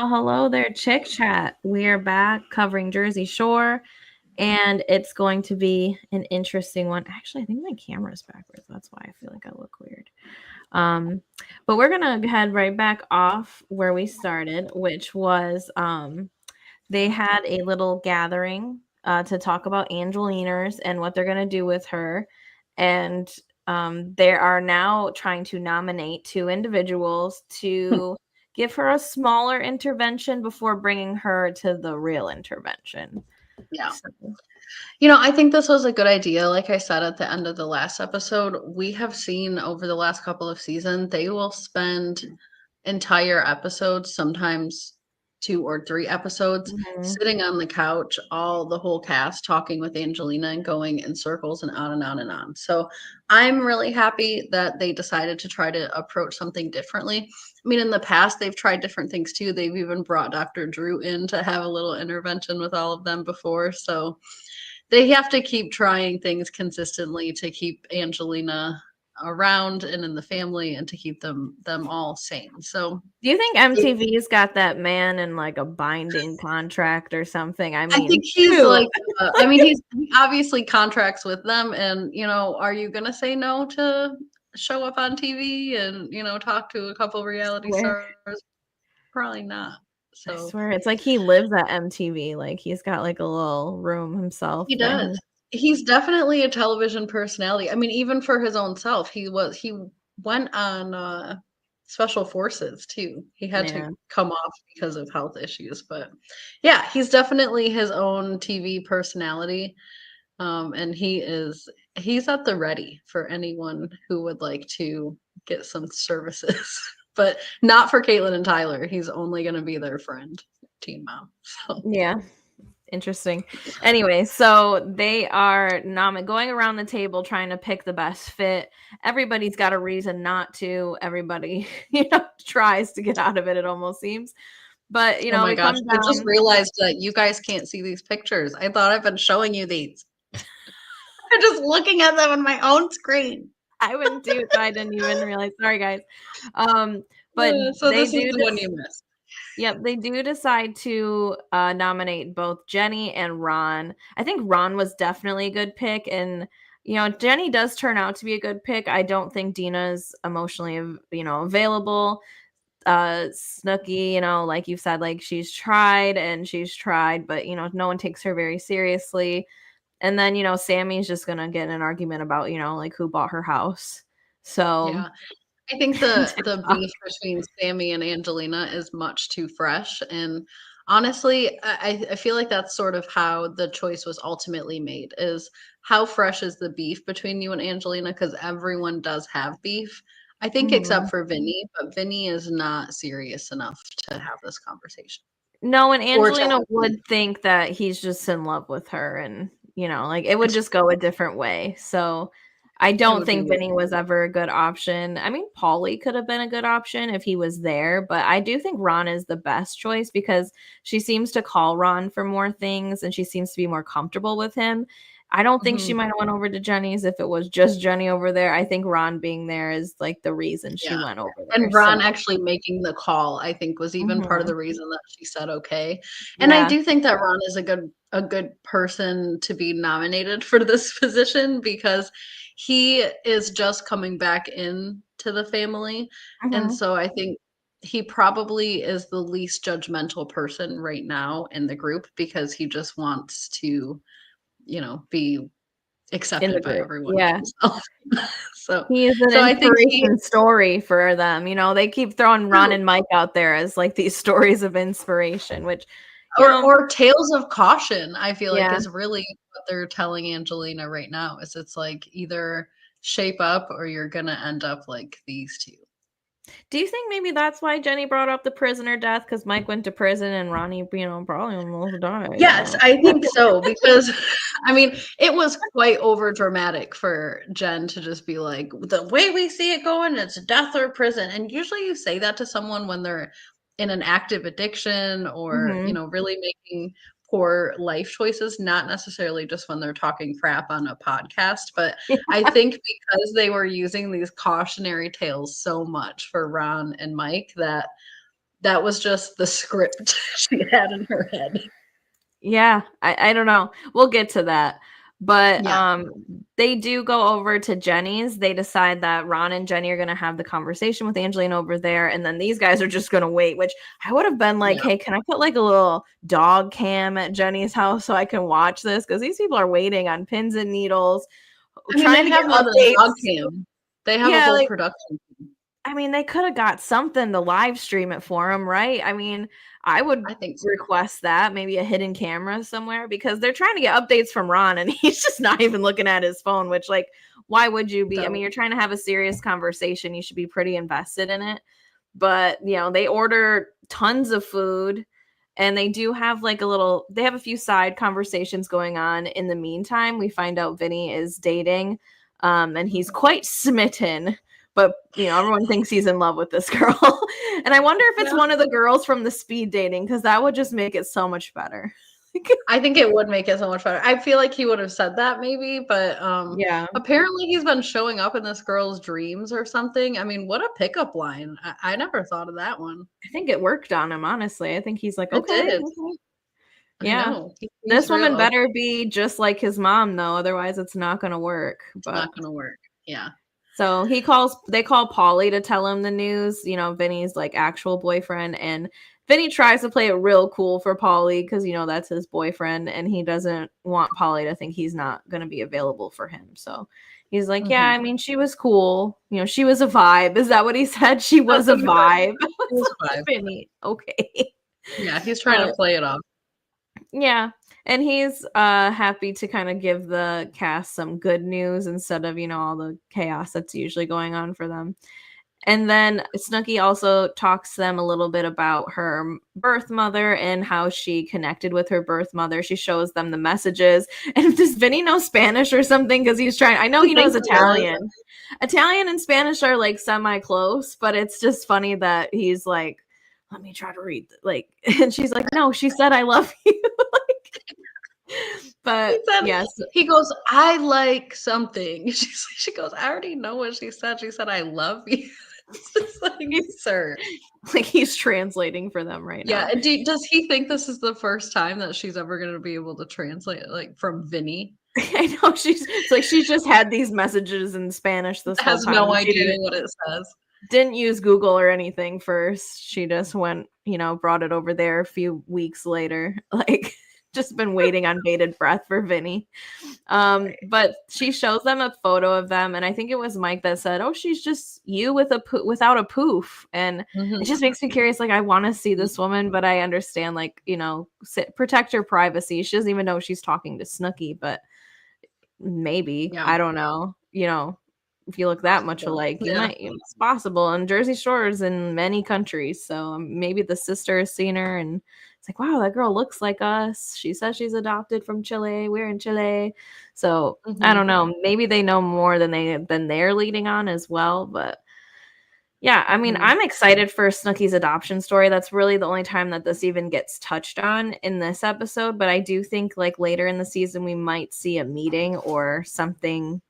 Well, hello there, ChickChat. We are back covering Jersey Shore, and it's going to be an interesting one. Actually, I think my camera's backwards. That's why I feel like I look weird. Um, but we're gonna head right back off where we started, which was they had a little gathering to talk about Angelina's and what they're gonna do with her, and they are now trying to nominate two individuals to give her a smaller intervention before bringing her to the real intervention. Yeah. So, I think this was a good idea. Like I said at the end of the last episode, we have seen over the last couple of seasons, they will spend entire episodes, sometimes 2 or 3 episodes, mhm. sitting on the couch, the whole cast talking with Angelina and going in circles and on and on and on. So I'm really happy that they decided to try to approach something differently. I mean, in the past, they've tried different things too. They've even brought Dr. Drew in to have a little intervention with all of them before. So they have to keep trying things consistently to keep Angelina around and in the family and to keep them all sane. So Do you think MTV's got that man in like a binding contract or something? I I think mean, he's shoot. like, he obviously contracts with them, and are you gonna say no to show up on TV and talk to a couple reality Swear. stars? Probably not. I So swear, it's like he lives at MTV. Like he's got like a little room himself he that does. He's definitely a television personality. I mean, even for his own self, he went on Special Forces too. He had to yeah. come off because of health issues, but yeah, he's definitely his own TV personality. And he's at the ready for anyone who would like to get some services, but not for Caitlin and Tyler. He's only going to be their friend, teen mom. So Yeah. Interesting. Anyway, so they are going around the table trying to pick the best fit. Everybody's got a reason not to. Everybody, tries to get out of it, it almost seems. But, oh my they gosh, come I just down. realized that you guys can't see these pictures. I thought I've been showing you these. I'm just looking at them on my own screen. I went to, so I didn't even realize. Sorry, guys. But So they this is do the one this. you missed. Yep, they do decide to nominate both Jenny and Ron. I think Ron was definitely a good pick, and Jenny does turn out to be a good pick. I don't think Dina's emotionally, available. Snooki, like you said, like she's tried, but no one takes her very seriously. And then Sammy's just gonna get in an argument about like who bought her house. So Yeah. I think the TikTok. beef between Sammy and Angelina is much too fresh, and honestly, I feel like that's sort of how the choice was ultimately made, is how fresh is the beef between you and Angelina? Because everyone does have beef. I think Mhm. except for Vinny, but Vinny is not serious enough to have this conversation. No, and Or to Angelina would think that he's just in love with her and, like it would it's just go a different way. So I it don't would be think weird. Vinny was ever a good option. I mean, Pauly could have been a good option if he was there, but I do think Ron is the best choice because she seems to call Ron for more things and she seems to be more comfortable with him. I don't think she Mhm. might have went over to Jenny's if it was just Jenny over there. I think Ron being there is like the reason she Yeah. went over there. And So, Ron actually making the call, I think, was even part of mhm. the reason that she said okay. And I Yeah. do think that Ron is a good person to be nominated for this position because he is just coming back into the family. And Mhm. so I think he probably is the least judgmental person right now in the group because he just wants to, be In the accepted by group. everyone Yeah. himself. So He is an so I think he inspiration story for them, they keep throwing Ron true. and Mike out there as, like, these stories of inspiration, which, you Or know or tales of caution, I feel like yeah. is really what they're telling Angelina right now, is it's like either shape up or you're gonna end up like these 2. Do you think maybe that's why Jenny brought up the prisoner death? Because Mike went to prison and Ronnie, probably almost Yes, died. I think so because I mean, it was quite over dramatic for Jen to just be like, "The way we see it going, it's death or prison." And usually you say that to someone when they're in an active addiction or, Mhm. really making poor life choices, not necessarily just when they're talking crap on a podcast. But I think because they were using these cautionary tales so much for Ron and Mike that that was just the script she had in her head. Yeah, I don't know. We'll get to that. But Yeah. they do go over to Jenny's. They decide that Ron and Jenny are going to have the conversation with Angelina over there, and then these guys are just going to wait, which I would have been like, Yeah. hey, can I put like a little dog cam at Jenny's house so I can watch this? Because these people are waiting on pins and needles, I mean, trying they to have get more than a dog updates. cam. They have a Yeah, whole like, production team. I mean, they could have got something to live stream it for him, right? I mean, I would I think so. request that, maybe a hidden camera somewhere, because they're trying to get updates from Ron and he's just not even looking at his phone, which, like, why would you be? I mean, you're trying to have a serious conversation. You should be pretty invested in it. But, they order tons of food and they do have like they have a few side conversations going on. In the meantime, we find out Vinny is dating and he's quite smitten, but everyone thinks he's in love with this girl. And I wonder if it's one of the girls from the speed dating, because that would just make it so much better. I think it would make it so much better. I feel like he would have said that maybe, but Yeah, apparently he's been showing up in this girl's dreams or something. I mean, what a pickup line. I never thought of that one. I think it worked on him, honestly. I think he's like, It okay, did. okay. I Yeah. know. He This seems real woman okay. better be just like his mom, though. Otherwise, it's not going to work. It's But not gonna work. Yeah. so they call Pauly to tell him the news, Vinny's like actual boyfriend. And Vinny tries to play it real cool for Pauly because, that's his boyfriend. And he doesn't want Pauly to think he's not going to be available for him. So he's like, yeah, I mean, she was cool. She was a vibe. Is that what he said? She That's was a what he said. vibe. It was 5. Vinny. Okay. Yeah, he's trying to play it off. Yeah. And he's happy to kind of give the cast some good news instead of, all the chaos that's usually going on for them. And then Snooki also talks to them a little bit about her birth mother and how she connected with her birth mother. She shows them the messages. And does Vinny know Spanish or something? Because he's trying. I know he knows Italian. Italian and Spanish are like semi-close, but it's just funny that he's like, let me try to read. Like, and she's like, no, she said, I love you. But yes, he goes, I like something. She goes, I already know what she said. She said, I love you. It's just like, sir. Like he's translating for them right now. Yeah. Does he think this is the first time that she's ever going to be able to translate like from Vinny? I know it's like she's just had these messages in Spanish this whole time. Has no idea what it says. Didn't use Google or anything first. She just went, brought it over there a few weeks later. Like just been waiting on bated breath for Vinny. But she shows them a photo of them, and I think it was Mike that said, oh, she's just you without a poof. And it just makes me curious, like I want to see this woman, but I understand, like, protect her privacy. She doesn't even know she's talking to Snooki, but maybe, I don't know, if you look that much alike, you might, it's possible. And Jersey Shore is in many countries, so maybe the sister has seen her and it's like, wow, that girl looks like us. She says she's adopted from Chile. We're in Chile. So I don't know. Maybe they know more than they're leading on as well. But yeah, I mean, I'm excited for Snooki's adoption story. That's really the only time that this even gets touched on in this episode. But I do think like later in the season, we might see a meeting or something.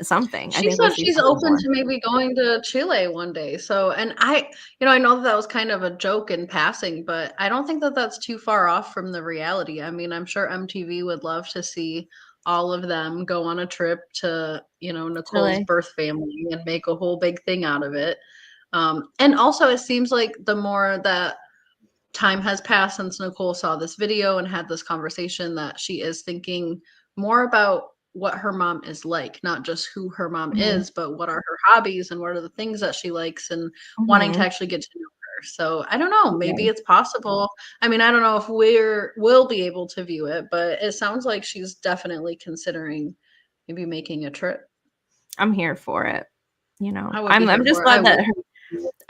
Something. She said she's open to maybe going to Chile one day. So, and I know that was kind of a joke in passing, but I don't think that that's too far off from the reality. I mean, I'm sure MTV would love to see all of them go on a trip to, Nicole's birth family and make a whole big thing out of it. And also it seems like the more that time has passed since Nicole saw this video and had this conversation, that she is thinking more about what her mom is like, not just who her mom is, but what are her hobbies and what are the things that she likes, and wanting to actually get to know her. So I don't know, maybe it's possible. I mean, I don't know if we'll be able to view it, but it sounds like she's definitely considering maybe making a trip. I'm here for it. I'm just glad that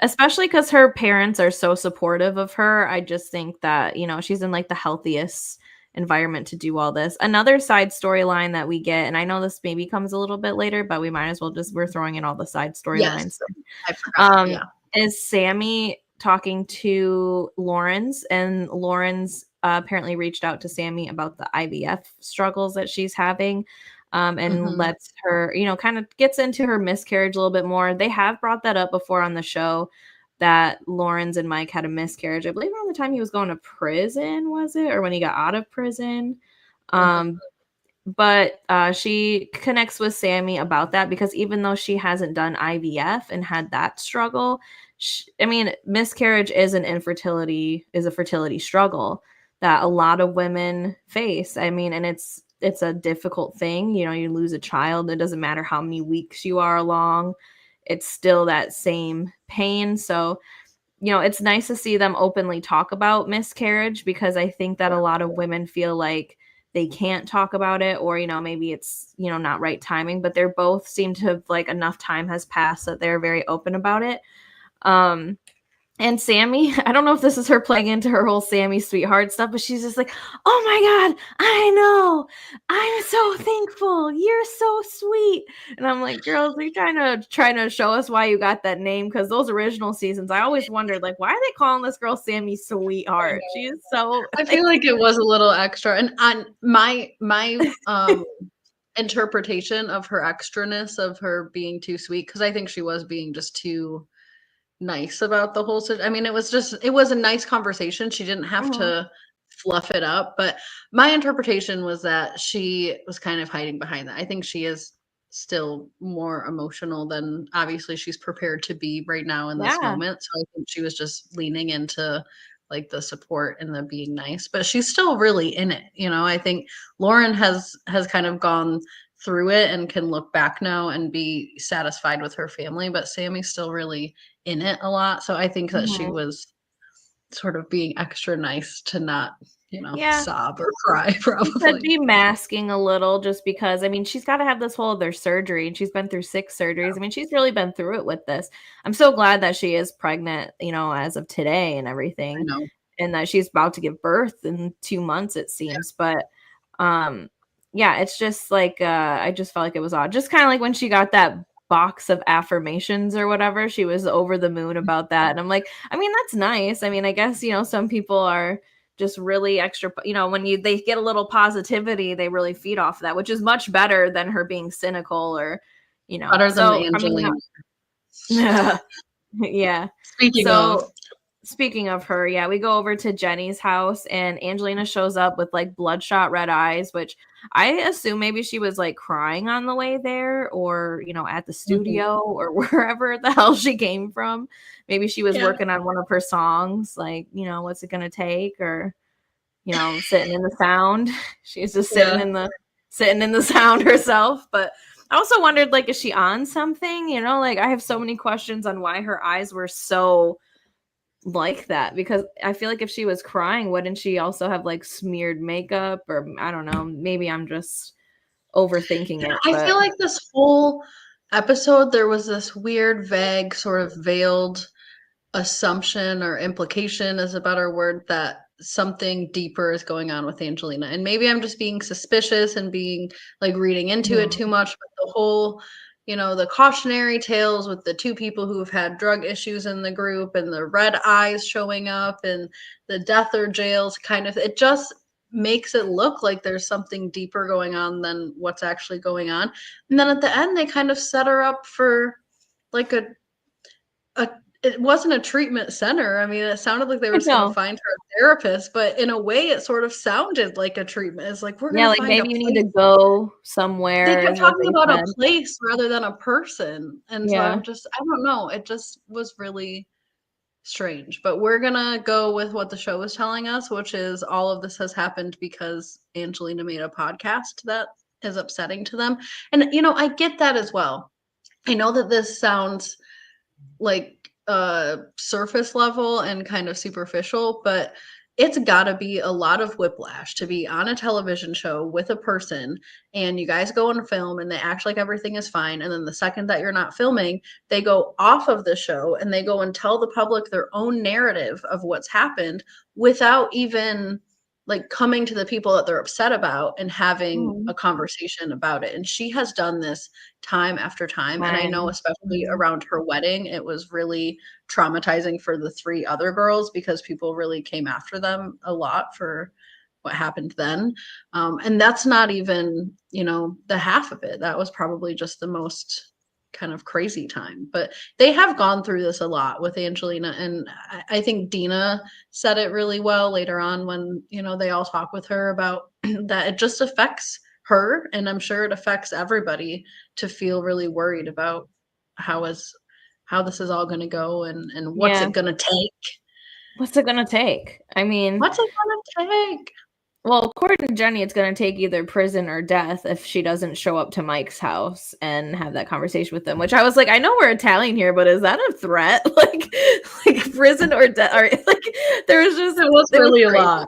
especially because her parents are so supportive of her. I just think that, she's in like the healthiest environment to do all this. Another side storyline that we get, and I know this maybe comes a little bit later, but we might as well we're throwing in all the side storylines. Yes, I forgot. Is Sammy talking to Lawrence, and Lawrence apparently reached out to Sammy about the IVF struggles that she's having. And lets her, kind of gets into her miscarriage a little bit more. They have brought that up before on the show, that Lawrence and Mike had a miscarriage. I believe around the time he was going to prison, was it? Or when he got out of prison. But she connects with Sammy about that because even though she hasn't done IVF and had that struggle, I mean, miscarriage is a fertility struggle that a lot of women face. I mean, and it's a difficult thing. You know, you lose a child. It doesn't matter how many weeks you are along. It's still that same pain. So, you know, it's nice to see them openly talk about miscarriage because I think that a lot of women feel like they can't talk about it, or, you know, maybe it's, you know, not right timing, but they're both seem to have, like, enough time has passed that they're very open about it. Um, and Sammy, I don't know if this is her playing into her whole Sammy sweetheart stuff, but she's just like, "Oh my God, I know. I'm so thankful. You're so sweet." And I'm like, "Girls, are you trying to show us why you got that name?" Because those original seasons, I always wondered, like, why are they calling this girl Sammy Sweetheart? She is so I feel like it was a little extra. And on my interpretation of her extraness of her being too sweet, because I think she was being just too nice about the whole situation. I mean, it was a nice conversation. She didn't have Mhm. to fluff it up, but my interpretation was that she was kind of hiding behind that. I think she is still more emotional than obviously she's prepared to be right now in this Yeah. moment. So I think she was just leaning into like the support and the being nice, but she's still really in it. You know, I think Lauren has kind of gone through it and can look back now and be satisfied with her family, but Sammy's still really in it a lot. So I think that she Mhm. was sort of being extra nice to not, Yeah. sob or cry She could probably. be masking a little just because, I mean, she's gotta have this whole other surgery, and she's been through 6 surgeries. I mean, she's really been through it with this. I'm so glad that she is pregnant, you know, as of today and I everything, know. and that she's about to give birth in 2 months, it seems, but, um, yeah, it's just like, I just felt like it was odd. Just kinda like when she got that box of affirmations or whatever, she was over the moon about that, and I'm like, I mean, that's nice. I mean, I guess, you know, some people are just really extra, you know, when they get a little positivity, they really feed off of that, which is much better than her being cynical or, you know. Better than So, I mean, Angelina. yeah. Speaking of, So, speaking of her, yeah, we go over to Jenny's house and Angelina shows up with like bloodshot red eyes, which I assume maybe she was like crying on the way there or, you know, at the mhm, studio or wherever the hell she came from. Maybe she was yeah, working on one of her songs, like, you know, what's it gonna take? Or, you know, sitting in the sound. She's just yeah. sitting in the sound herself. But I also wondered, like, is she on something? You know, like I have so many questions on why her eyes were so like that because I feel like if she was crying, wouldn't she also have like smeared makeup or I don't know, maybe I'm just overthinking it, I but feel like this whole episode, there was this weird, vague, sort of veiled assumption or implication is a better word that something deeper is going on with Angelina. And maybe I'm just being suspicious and being like reading into it Mhm. too much, but the whole, the cautionary tales with the two people who've had drug issues in the group and the red eyes showing up and the death or jails kind of, it just makes it look like there's something deeper going on than what's actually going on. And then at the end they kind of set her up for like a it wasn't a treatment center. I mean, it sounded like they were just gonna no. find her a therapist, but in a way, it sort of sounded like a treatment. It's like, "We're Yeah, gonna like find a maybe you need to place." go They somewhere kept is what talking they about a said. place rather than a person, and so Yeah. I don't know, it just was really strange, but we're gonna go with what the show was telling us, which is all of this has happened because Angelina made a podcast that is upsetting to them, and, I get that as well. I know that this sounds like surface level and kind of superficial, but it's got to be a lot of whiplash to be on a television show with a person and you guys go on film and they act like everything is fine, and then the second that you're not filming they go off of the show and they go and tell the public their own narrative of what's happened without even like coming to the people that they're upset about and having Mhm. a conversation about it. And she has done this time after time. And I know, Time. especially Mhm. around her wedding, it was really traumatizing for the three other girls because people really came after them a lot for what happened then. And that's not even, the half of it. That was probably just the most kind of crazy time. But they have gone through this a lot with Angelina, and I think Dina said it really well later on when, you know, they all talk with her about that it just affects her, and I'm sure it affects everybody to feel really worried about how this is all going to go, and what's it going to take. What's it gonna take? I mean, What's it going to take? well, according to Jenny, it's going to take either prison or death if she doesn't show up to Mike's house and have that conversation with them. Which I was like, I know we're Italian here, but is that a threat? like prison or death? Or like there was just It was really a lot.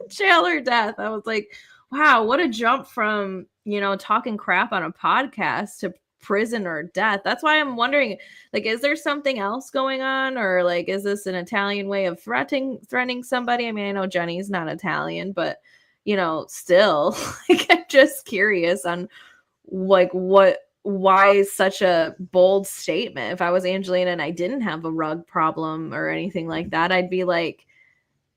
Jail or death. I was like, wow, what a jump from, you know, talking crap on a podcast to prison or death. That's why I'm wondering, like, is there something else going on, or like, is this an Italian way of threatening somebody? I mean, I know Jenny's not Italian, but you know, still, like, I'm just curious on like why such a bold statement. If I was Angelina and I didn't have a rug problem or anything like that, I'd be like,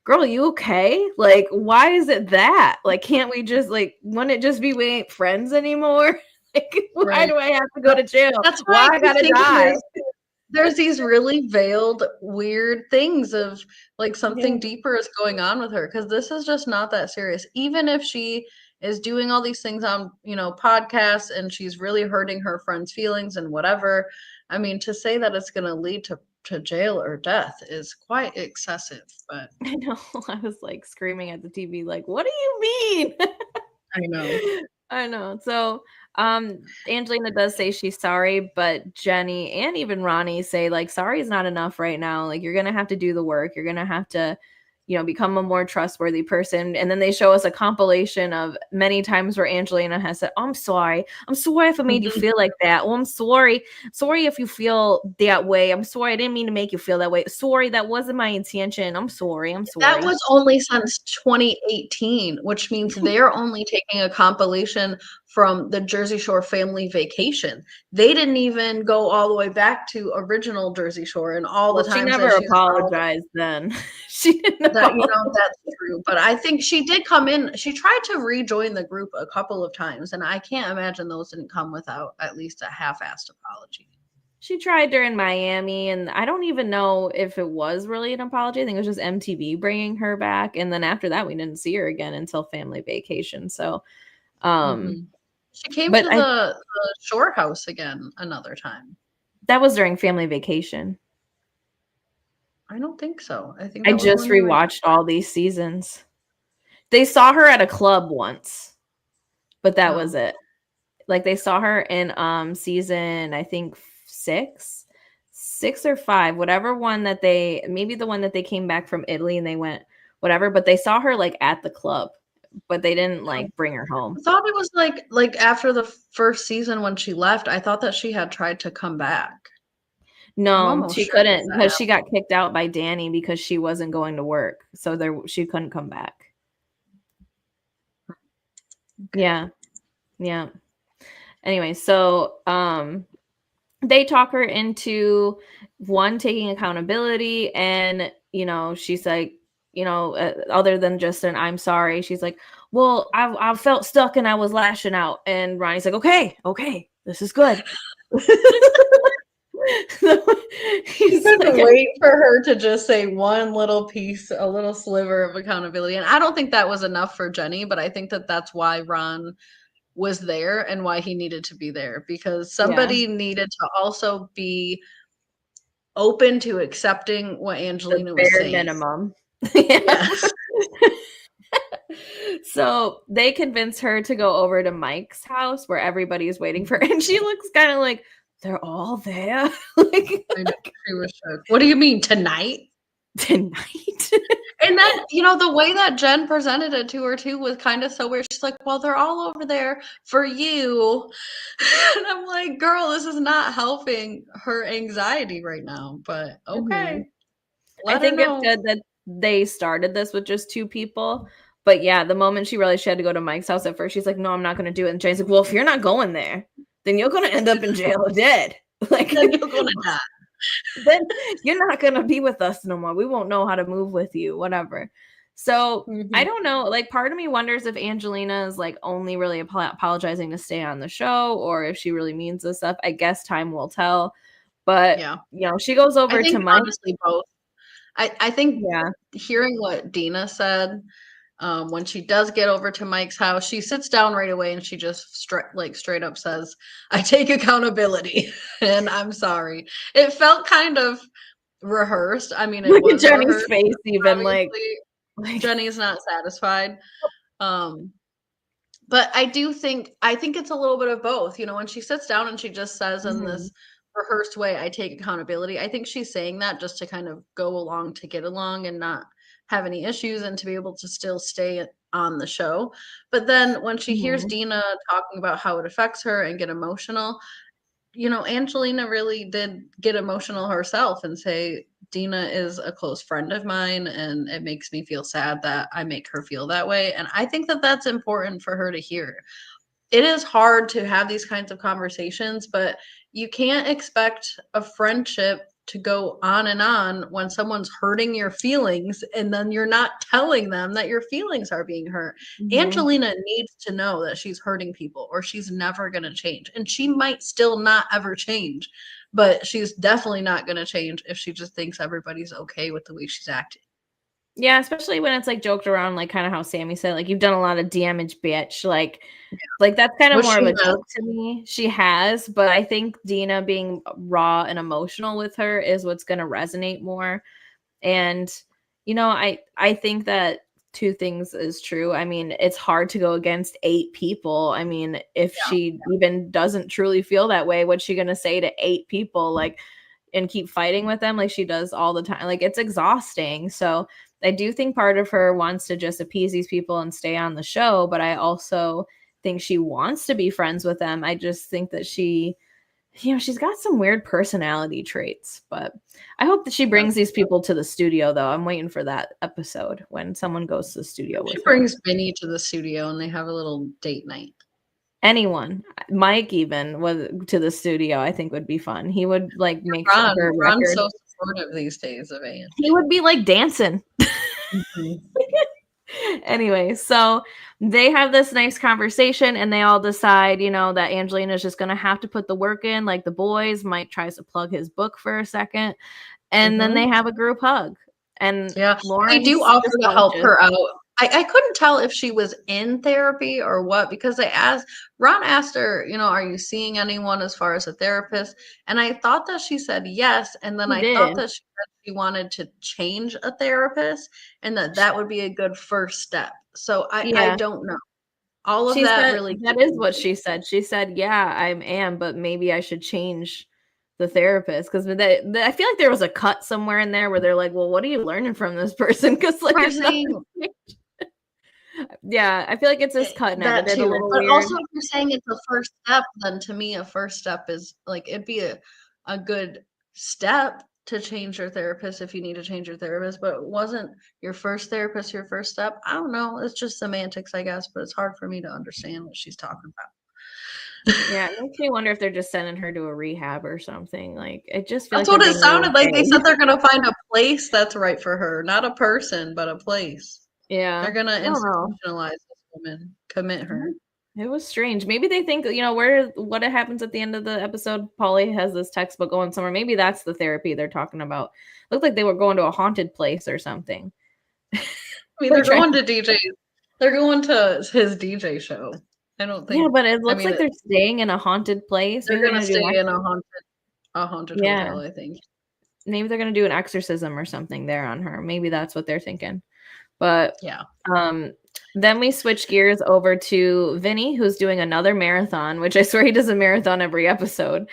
girl, you okay? Like, why is it that? Like, can't we just, like, wouldn't it just be we ain't friends anymore? Like, why do I have to go to jail? That's why I gotta die. There's these really veiled, weird things of like something deeper is going on with her, because this is just not that serious. Even if she is doing all these things on, you know, podcasts, and she's really hurting her friends' feelings and whatever, I mean, to say that it's going to lead to jail or death is quite excessive. But I know, I was like screaming at the TV, like, what do you mean? I know. I know. So Angelina does say she's sorry, but Jenny and even Ronnie say, like, sorry is not enough right now. Like, you're gonna have to do the work. You're gonna have to, you know, become a more trustworthy person. And then they show us a compilation of many times where Angelina has said, oh, I'm sorry if I made you feel like that. Oh, I'm sorry if you feel that way. I'm sorry, I didn't mean to make you feel that way. Sorry, that wasn't my intention. I'm sorry. That was only since 2018, which means they're only taking a compilation from the Jersey Shore family vacation. They didn't even go all the way back to original Jersey Shore and all the times she never apologized then. She didn't that, you know, that's true. But I think she did come in. She tried to rejoin the group a couple of times, and I can't imagine those didn't come without at least a half-assed apology. She tried during Miami, and I don't even know if it was really an apology. I think it was just MTV bringing her back, and then after that, we didn't see her again until family vacation. So, she came to the Shore house again another time. That was during family vacation. I don't think so. I think I just rewatched all these seasons. They saw her at a club once, but that was it. Like, they saw her in season, I think, 6 or 5, whatever one that maybe the one that they came back from Italy and they went whatever, but they saw her like at the club, but they didn't like bring her home. I thought it was like after the first season when she left, I thought that she had tried to come back. No, she couldn't, because she got kicked out by Danny because she wasn't going to work. So she couldn't come back. Yeah. Anyway, so they talk her into taking accountability, and you know, she's like, you know, other than just an I'm sorry, she's like, well, I felt stuck and I was lashing out, and Ronnie's like, okay, this is good. He's couldn't wait for her to just say one little piece, a little sliver of accountability, and I don't think that was enough for Jenny, but I think that that's why Ron was there and why he needed to be there, because somebody needed to also be open to accepting what Angelina was saying. Minimum. Yes. So they convince her to go over to Mike's house where everybody is waiting for her, and she looks kind of like, they're all there. Like, she was shocked. What do you mean, tonight? And then, you know, the way that Jen presented it to her too was kind of so weird. She's like, well, they're all over there for you. And I'm like, girl, this is not helping her anxiety right now, but okay. I think it's good that they started this with just 2 people. But yeah, the moment she realized she had to go to Mike's house at first, she's like, no, I'm not going to do it. And Jen's like, well, if you're not going there, then you're going to end up in jail or dead. Like, then you're going to die. Then you're not going to be with us no more. We won't know how to move with you, whatever. So I Mhm. don't know. Like, part of me wonders if Angelina is like only really apologizing to stay on the show, or if she really means this stuff. I guess time will tell. But Yeah. she goes I over to think Mike. honestly both. I think Yeah. hearing what Dina said, when she does get over to Mike's house, she sits down right away and she just straight up says, "I take accountability and I'm sorry." It felt kind of rehearsed. I mean, it Look at was Jenny's rehearsed. face, even Obviously, like Jenny's not satisfied. Um, but I think it's a little bit of both. You know, when she sits down and she just says in Mhm. this rehearsed way, "I take accountability." I think she's saying that just to kind of go along to get along and not have any issues and to be able to still stay on the show. But then when she hears Mhm. Dina talking about how it affects her and get emotional, you know, Angelina really did get emotional herself and say, "Dina is a close friend of mine, and it makes me feel sad that I make her feel that way." And I think that that's important for her to hear. It is hard to have these kinds of conversations, but you can't expect a friendship to go on when someone's hurting your feelings and then you're not telling them that your feelings are being hurt. Mhm. Angelina needs to know that she's hurting people or she's never going to change. And she might still not ever change, but she's definitely not going to change if she just thinks everybody's okay with the way she's acting. Yeah, especially when it's like joked around, like kind of how Sammy said, like, you've done a lot of damage, bitch. Like that's kind of Which more of she a has. joke to me. She has, but I think Dina being raw and emotional with her is what's going to resonate more. And I think that two things is true. I mean, it's hard to go against 8 people. I mean, if Yeah. she even doesn't truly feel that way, what's she going to say to 8 people? Like, and keep fighting with them like she does all the time. Like, it's exhausting. So I do think part of her wants to just appease these people and stay on the show, but I also think she wants to be friends with them. I just think that she's got some weird personality traits, but I hope that she Yeah. brings these people to the studio, though. I'm waiting for that episode when someone goes to the studio She with her. brings Vinny to the studio and they have a little date night. Anyone, Mike even was to the studio, I think would be fun. He would like make sure her Ron's record. so supportive these days of He Ange. would be like dancing. Mhm. Anyway, so they have this nice conversation and they all decide, that Angelina is just going to have to put the work in, like the boys. Mike tries to plug his book for a second, and then they Mhm. have a group hug. And Yeah, they do Lauren's offer just to help conscious. her out. I couldn't tell if she was in therapy or what because they asked Ron asked her, you know, "Are you seeing anyone as far as a therapist?" And I thought that she said yes, and then He I thought did. that she said she wanted to change a therapist and that that would be a good first step. So I Yeah. don't know. All of She that said really that is what confused me. she said. She said, "Yeah, I am, but maybe I should change the therapist because I feel like there was a cut somewhere in there where they're like, well, what are you learning from this person? Because like You're it's nothing." saying Yeah, I feel like it's just cut and that edited a too, little but weird. also if you're saying it's a first step, then to me a first step is like it'd be a good step to change your therapist if you need to change your therapist, but wasn't your first therapist your first step? I don't know. It's just semantics, I guess, but it's hard for me to understand what she's talking about. Yeah, it makes me wonder if they're just sending her to a rehab or something. Like, I just feel That's like they're what it being really sounded like. They said vague. they're gonna find a place that's right for her, not a person, but a place. They're Yeah, gonna I don't know. institutionalize this woman, commit her. Mhm. It was strange. Maybe they think, what it happens at the end of the episode. Pauly has this textbook going somewhere. Maybe that's the therapy they're talking about. Looked like they were going to a haunted place or something. I mean, They're they're trying. going to DJ. They're going to his DJ show. I don't Yeah, think. but it I looks mean, like they're staying in a haunted place. they're Maybe they're gonna gonna do stay in a haunted yeah. hotel. I think. Maybe they're gonna do an exorcism or something there on her. Maybe that's what they're thinking. But Yeah, um then we switch gears over to Vinny, who's doing another marathon, which I swear he does a marathon every episode.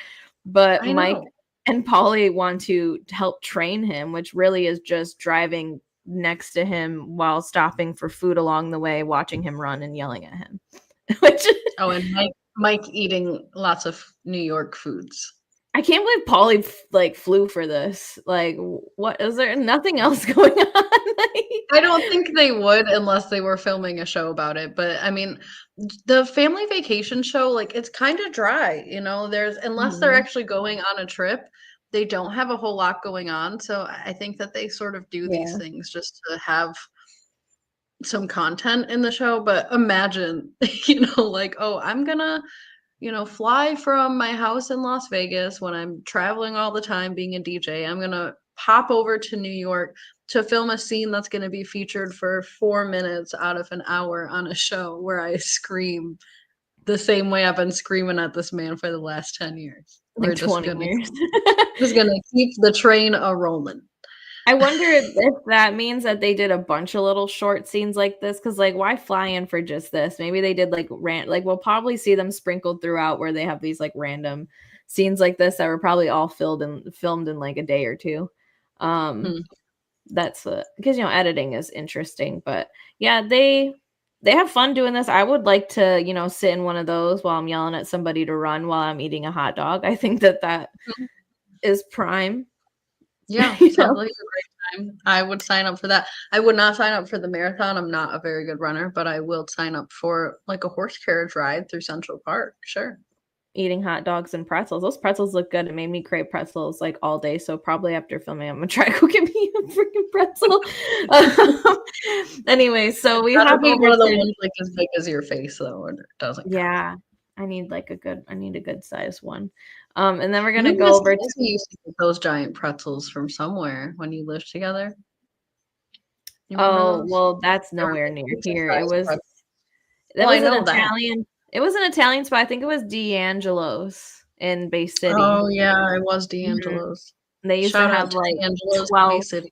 But I Mike know. and Pauly want to help train him, which really is just driving next to him while stopping for food along the way, watching him run and yelling at him. Which Oh, and Mike eating lots of New York foods. I can't believe Pauly like flew for this. Like, what is there nothing else going on? I don't think they would unless they were filming a show about it. But I mean, the family vacation show, like it's kind of dry, you know. There's unless they're Mhm. actually going on a trip, they don't have a whole lot going on. So I think that they sort of do these Yeah. things just to have some content in the show, but imagine, like, oh, I'm gonna, fly from my house in Las Vegas when I'm traveling all the time being a DJ. I'm gonna pop over to New York to film a scene that's gonna be featured for 4 minutes out of an hour on a show where I scream the same way I've been screaming at this man for the last 10 years. We're like just 20 gonna years. just gonna keep the train a rolling. I wonder if that means that they did a bunch of little short scenes like this, because like why fly in for just this? Maybe they did like we'll probably see them sprinkled throughout where they have these like random scenes like this that were probably all filmed in like a day or two. Hmm. That's because editing is interesting, but yeah, they have fun doing this. I would like to sit in one of those while I'm yelling at somebody to run while I'm eating a hot dog. I think that is prime. Yeah, You sounds know? like a great time. I would sign up for that. I would not sign up for the marathon. I'm not a very good runner, but I will sign up for like a horse carriage ride through Central Park. Sure. Eating hot dogs and pretzels. Those pretzels look good. It made me crave pretzels like all day. So probably after filming, I'm gonna try to go get me a freaking pretzel. Anyway, so we Gotta hop be over one of the to ones like as big as your face though, or it doesn't count. yeah. I need a good size one. And then we're You gonna and go Miss over to Lizzie used to get those giant pretzels from somewhere when you lived together. You remember oh those? well, that's They were nowhere like near here. pizza-sized pretzels. That Well, I was an know that. Italian. It was an Italian spot. I think it was D'Angelo's in Bay City. Oh yeah, it was Mhm. D'Angelo's. They used to Shout out have to like D'Angelo's in Bay 12, City.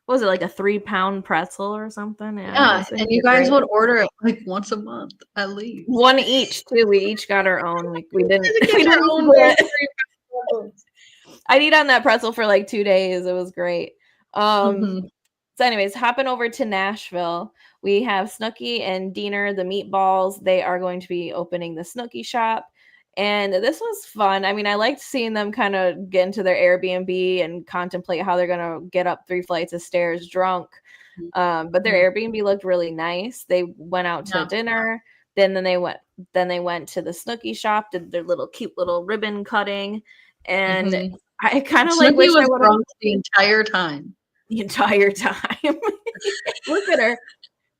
what was it, like a 3-pound pretzel or something? Yeah, Yeah, those things and you are guys great. would order it like once a month at least. One each too. We each got our own. We didn't To we get your didn't own big split. 3 pretzels. I'd eat on that pretzel for like 2 days. It was great. Um Mhm. so anyways, hopping over to Nashville, we have Snooki and Diener, the meatballs. They are going to be opening the Snooki shop. And this was fun. I mean, I liked seeing them kind of get into their Airbnb and contemplate how they're going to get up 3 flights of stairs drunk. But Mhm. their Airbnb looked really nice. They went out to Yeah. dinner. Then they went to the Snooki shop, did their little cute little ribbon cutting. And Mhm. I kind of like Snooki wish I was would have drunk the entire time. the entire time. Look at her.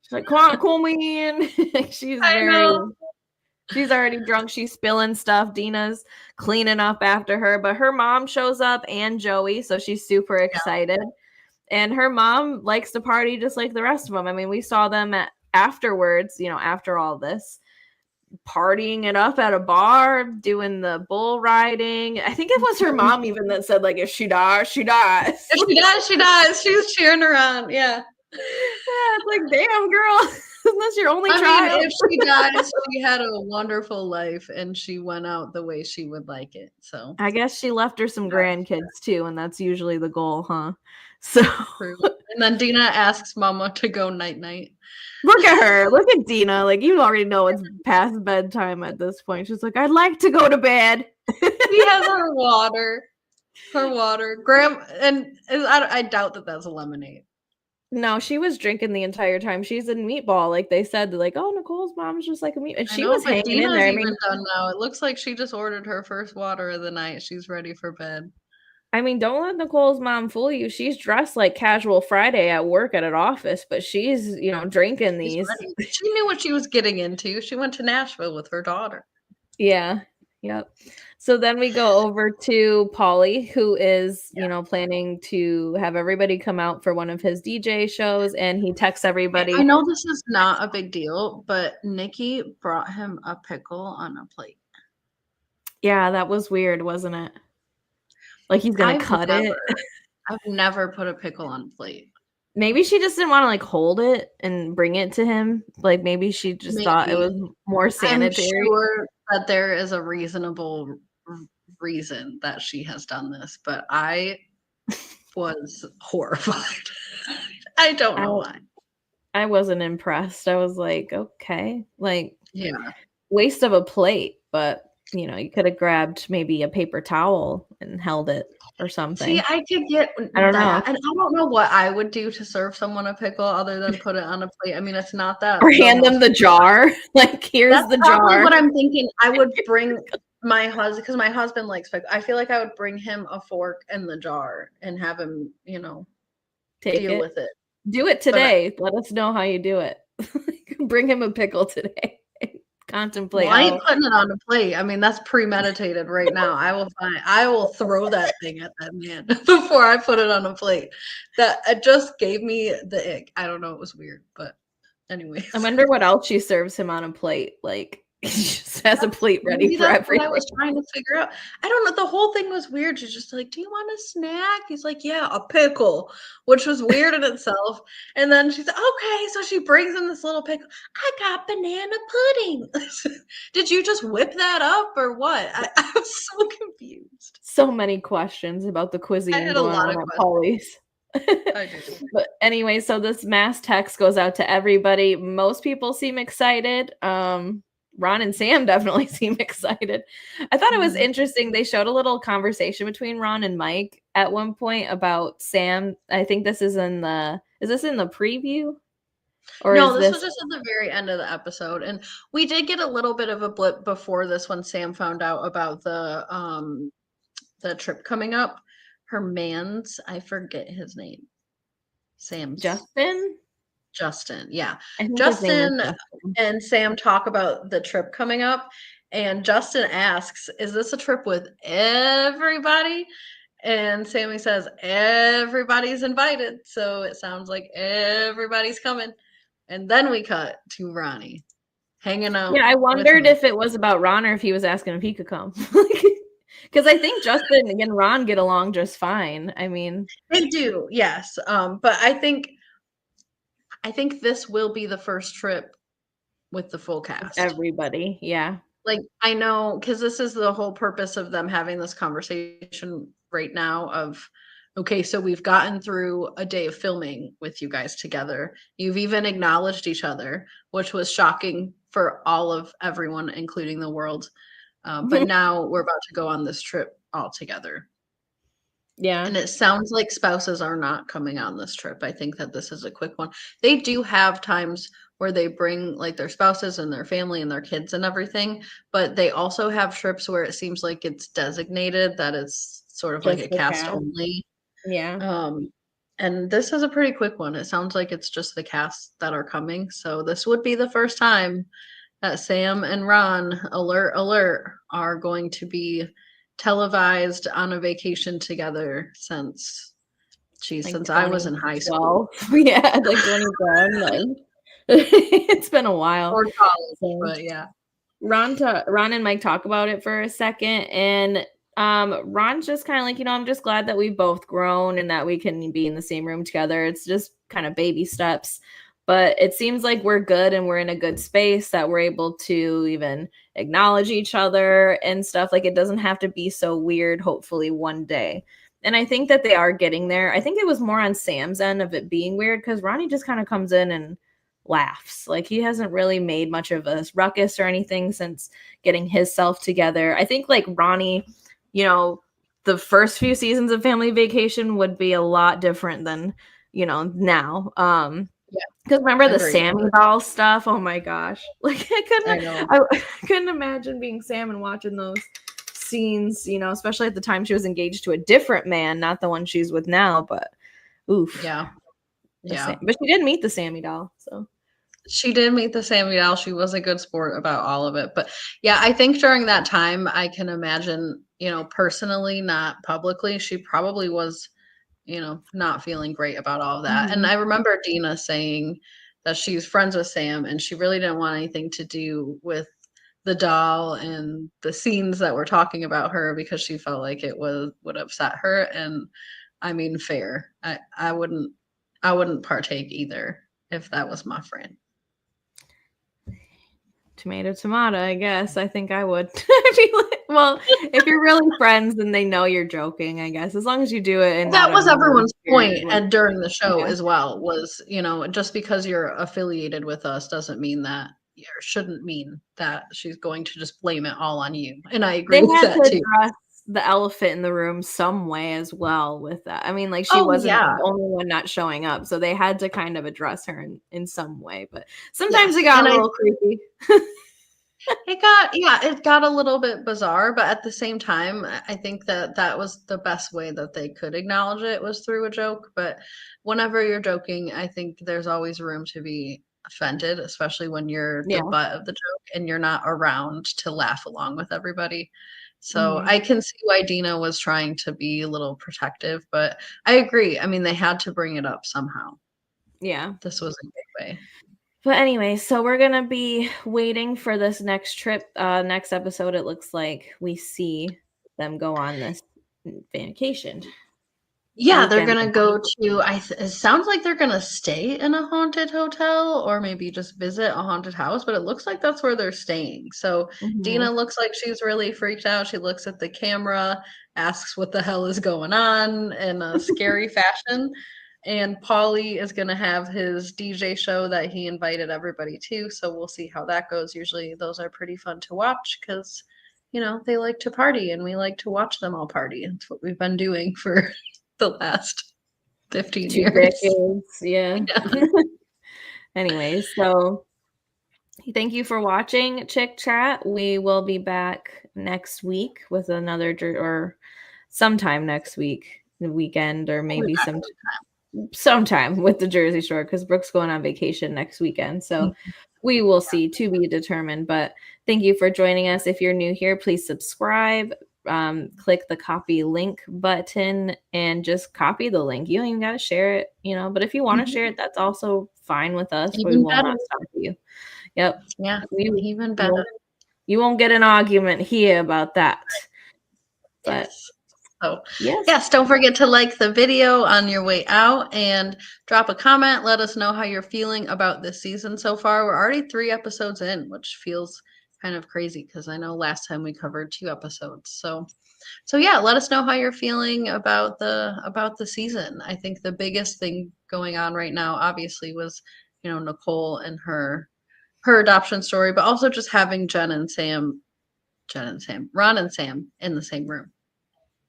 She's like, come on, queen. I know. She's already drunk. She's spilling stuff. Dina's cleaning up after her, but her mom shows up and Joey, so she's super Yeah. excited. And her mom likes to party just like the rest of them. I mean, we saw them afterwards, after all this, partying it up at a bar, doing the bull riding. I think it was her Mhm. mom even that said, like, if she dies, she dies. If she does, she does. She was cheering her on. Yeah. Yeah, it's like, damn, girl, isn't this your only I mean, child? if she dies, she had a wonderful life and she went out the way she would like it. So I guess she left her some that's grandkids too, and that's usually the goal, huh? So true. And then Dina asks Mama to go night night. look at her. Look at Dina. Like, you already know it's past bedtime at this point. She's like, I'd like to go to bed. She has her water. Her water. I doubt that that's a lemonade. No, she was drinking the entire time. She's a meatball. Like they said, like, oh, Nicole's mom's just like a meat. And I she know, was but hanging in Dina's there. I even mean, done now. It looks like she just ordered her first water of the night. She's ready for bed. don't let Nicole's mom fool you. She's dressed like casual Friday at work at an office, but she's, drinking She's these. ready. She knew what she was getting into. She went to Nashville with her daughter. Yeah. Yep. So then we go over to Pauly, who is, planning to have everybody come out for one of his DJ shows, and he texts I everybody. know this is not a big deal, but Nikki brought him a pickle on a plate. Yeah, that was weird, wasn't it? Like he's gonna I've cut never it. I've never put a pickle on a plate. Maybe she just didn't want to like hold it and bring it to him. Like maybe she just thought it Maybe. was more I'm sanitary. sure that there is a reasonable reason that she has done this, but I was horrified. I don't I know why. I wasn't impressed. I was like, okay, like Yeah. waste of a plate, but you could have grabbed maybe a paper towel and held it or See, something. I could get I don't know. that, and I don't know what I would do to serve someone a pickle other than put it on a plate. I mean, it's not that Or the hand them most. the jar. Like, here's That's the probably jar. what I'm thinking. I would bring my husband because my husband likes pickle. I feel like I would bring him a fork and the jar and have him, Take deal it. with it. Do it today. Let us know how you do it. Bring him a pickle today. Contemplate Well, I ain't how. putting it on a plate. I mean, that's premeditated right now. I will throw that thing at that man before I put it on a plate. That it just gave me the ick. I don't know, it was weird, but anyways. I wonder what else she serves him on a plate. Like he just has a plate ready Maybe for that's what I everything. was trying to figure out. I don't know. The whole thing was weird. She's just like, "Do you want a snack?" He's like, "Yeah, a pickle," which was weird in itself. And then she's like, "Okay," so she brings him this little pickle. I got banana pudding. Did you just whip that up or what? I was so confused. So many questions about the I cuisine had a going lot on of at questions. Pauly's. I do. But anyway, so this mass text goes out to everybody. Most people seem excited. Ron and Sam definitely seem excited. I thought it was Mhm. interesting. They showed a little conversation between Ron and Mike at one point about Sam. I think this is in the preview? Or No, is this this was just at the very end of the episode, and we did get a little bit of a blip before this when Sam found out about the trip coming up. Her man's, I forget his name. Sam's Justin? Justin. Yeah. I think his name is Justin Justin. and Sam talk about the trip coming up, and Justin asks, "Is this a trip with everybody?" And Sammy says, "Everybody's invited." So it sounds like everybody's coming. And then we cut to Ronnie hanging Yeah, out I with wondered Mike. if it was about Ron or if he was asking if he could come. Because I think Justin and Ron get along just fine. I mean, They do, yes. But I think this will be the first trip with the full cast. everybody, yeah. Like, I know, because this is the whole purpose of them having this conversation right now of, okay, so we've gotten through a day of filming with you guys together. You've even acknowledged each other, which was shocking for all of everyone, including the world. But now we're about to go on this trip all together. Yeah. And it sounds like spouses are not coming on this trip. I think that this is a quick one. They do have times where they bring like their spouses and their family and their kids and everything, but they also have trips where it seems like it's designated that it's sort of like Just a the cast cast. only. Yeah. Um, and this is a pretty quick one. It sounds like it's just the cast that are coming. So this would be the first time that Sam and Ron, alert, alert, are going to be televised on a vacation together Like since I was in high school 2012. Yeah, like 2010. Like it's been a while. or college, So but yeah. Ron and Mike talk about it for a second, and Ron's just kind of like, I'm just glad that we've both grown and that we can be in the same room together. It's just kind of baby steps, but it seems like we're good and we're in a good space that we're able to even acknowledge each other and stuff. Like it doesn't have to be so weird, hopefully one day. And I think that they are getting there. I think it was more on Sam's end of it being weird because Ronnie just kind of comes in and laughs. Like he hasn't really made much of a ruckus or anything since getting his self together. I think like Ronnie, the first few seasons of Family Vacation would be a lot different than, now. Yeah, Because remember the agreed. Sammy doll stuff? Oh my gosh. Like I know. I couldn't imagine being Sam and watching those scenes, especially at the time she was engaged to a different man, not the one she's with now, but oof. Yeah. Yeah. But she did meet the Sammy doll, so She did meet the Sammy doll. She was a good sport about all of it. But yeah, I think during that time, I can imagine, personally, not publicly, she probably was, not feeling great about all of that. And Mhm. I remember Dina saying that she's friends with Sam and she really didn't want anything to do with the doll and the scenes that were talking about her because she felt like it would upset her. And I mean, fair. I wouldn't partake either if that was my friend. Tomato, tomato, I guess. I think I would. Well, if you're really friends, then they know you're joking, I guess. As long as you do it and not That a was everyone's point way. and during the show Yeah. as well was, just because you're affiliated with us doesn't mean that or shouldn't mean that she's going to just blame it all on you. And I They agree with had that to too. address the elephant in the room some way as well with that. I mean, like she Oh wasn't yeah. the only one not showing up, so they had to kind of address her in some way. But sometimes Yes. it got And a I little creepy. it got a little bit bizarre, but at the same time, I think that that was the best way that they could acknowledge it was through a joke. But whenever you're joking, I think there's always room to be offended, especially when you're the Yeah. butt of the joke and you're not around to laugh along with everybody. So Mhm. I can see why Dina was trying to be a little protective, but I agree. I mean, they had to bring it up somehow. Yeah. This was a good way. But anyway, so we're gonna be waiting for this next trip. Next episode, it looks like we see them go on this vacation Yeah, they're weekend. gonna go to it sounds like they're gonna stay in a haunted hotel or maybe just visit a haunted house, but it looks like that's where they're staying. So Mhm. Dina looks like she's really freaked out. She looks at the camera, asks what the hell is going on in a scary fashion. And Pauly is gonna have his DJ show that he invited everybody to, so we'll see how that goes. Usually those are pretty fun to watch because they like to party and we like to watch them all party. That's what we've been doing for the last 15 2 years. decades. Yeah. Yeah. Anyway, so thank you for watching Chick Chat. We will be back next week with another or sometime next week, the weekend, or We'll be maybe back sometime with the Jersey Shore because Brooke's going on vacation next weekend. So sometime. we will see, to be determined. But thank you for joining us. If you're new here, please subscribe. Click the copy link button and just copy the link. You don't even got to share it, but if you want to Mhm. share it, that's also fine with us. We Even will better. not stop you. Yep. Yeah, We, even you better. won't get an argument here about that. But Yes. So, yes. yes, don't forget to like the video on your way out and drop a comment. Let us know how you're feeling about this season so far. We're already 3 episodes in, which feels kind of crazy because I know last time we covered 2 episodes. So yeah, let us know how you're feeling about the season. I think the biggest thing going on right now obviously was, Nicole and her adoption story, but also just having Ron and Sam in the same room.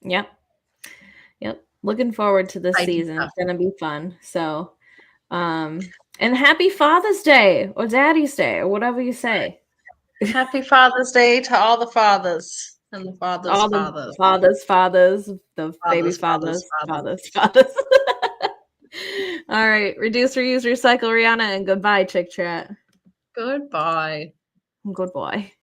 Yep. Yep. Looking forward to this Exciting season. stuff. It's gonna be fun. So and happy Father's Day or Daddy's Day or whatever you say. Happy Father's Day to all the fathers and the fathers' All the fathers. fathers, the baby Fathers, fathers, fathers, fathers. fathers. All right. Reduce, reuse, recycle, Rihanna, and goodbye, Chick Chat. Goodbye. Goodbye.